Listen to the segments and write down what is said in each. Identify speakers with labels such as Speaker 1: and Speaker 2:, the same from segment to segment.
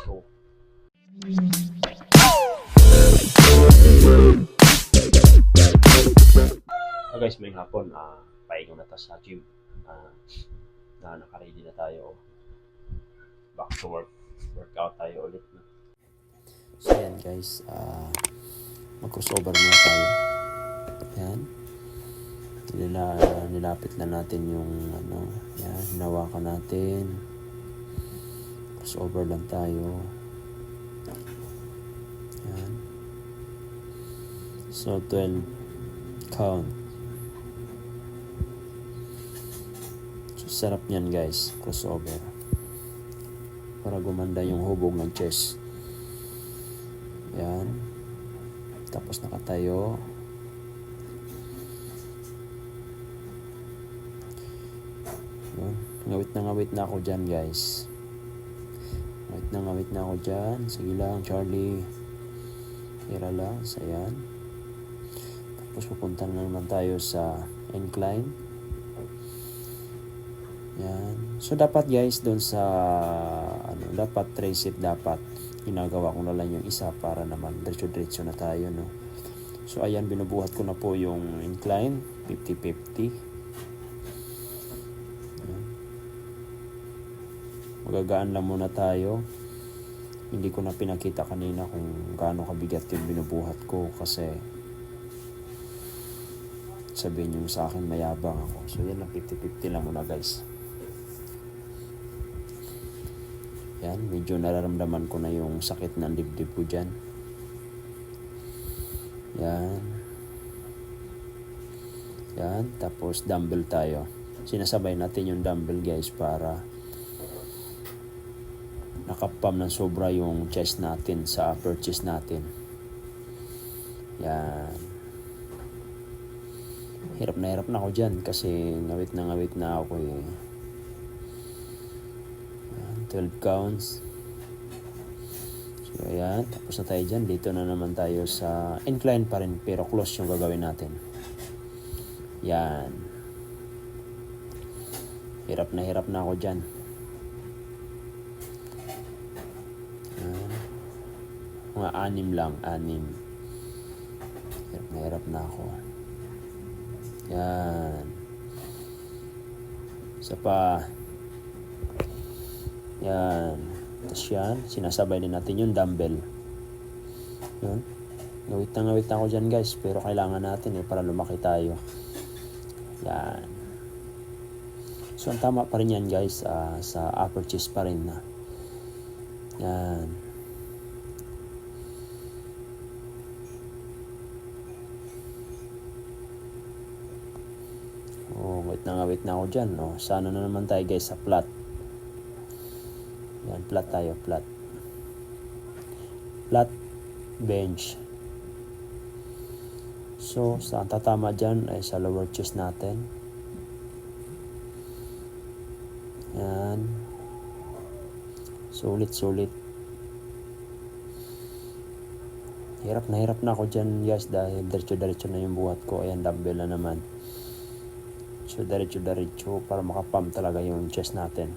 Speaker 1: Let's go. Guys, may hapon, pahinga na tayo sa gym. Naka-ready na tayo. Back to work. Workout tayo ulit.
Speaker 2: So yan guys, mag-crossover muna tayo. Yan. Nilapit na natin yung yan, hinawakan natin. Crossover lang tayo. Yan. So 12 count. So sarap niyan guys, crossover. Para gumanda yung hubog ng chest. Yan. Tapos nakatayo. Yun. Ngawit na ako dyan guys. Ngawit na ako dyan. Sige lang Charlie. Tira lang. Ayan. Tapos pupunta na naman tayo sa incline. Yan. So dapat guys doon sa dapat tricep dapat ginagawa ko na lang yung isa para naman diretso na tayo, no. So ayan, binubuhat ko na po yung incline 50-50. Magagaan lang muna tayo. Hindi ko na pinakita kanina kung gaano kabigat yung binubuhat ko kasi sabihin nyo sa akin mayabang ako. So yan lang, 50-50 lang muna guys. Yan, medyo nararamdaman ko na yung sakit ng dibdib ko dyan. Yan. Yan, tapos dumbbell tayo. Sinasabay natin yung dumbbell guys para nakapam ng sobra yung chest natin sa upper chest natin. Yan. Hirap na ako dyan kasi ngawit na ako eh. 12 counts. So ayan, tapos na tayo dyan. Dito na naman tayo sa incline pa rin pero close yung gagawin natin. Yan. Hirap na ako dyan. Mga 6 lang, 6. Hirap na ako. Yan. Isa pa. Yan. Tapos yan, sinasabay din natin yung dumbbell. Yun. Ngawit na ako dyan guys. Pero kailangan natin para lumaki tayo. Yan. So ang tama pa rin yan guys. Sa upper chest pa rin na. Yan. Oh, ngawit na ako dyan. Oh, sana na naman tayo guys sa flat. Yan, flat tayo, flat. Flat bench. So, saan tatama dyan ay sa lower chest natin. Yan. Sulit. Hirap na ako dyan guys dahil diretso na yung buhat ko. Ayan, dumbbell na naman. So, diretso para makapump talaga yung chest natin.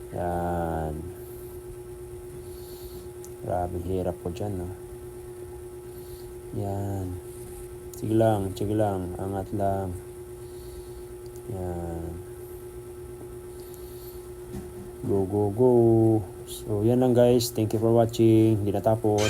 Speaker 2: Yan. Grabe hirap ko dyan, no? Yan. Sige lang. Angat lang. Yan. Go. So, yan lang guys. Thank you for watching. Hindi natapos.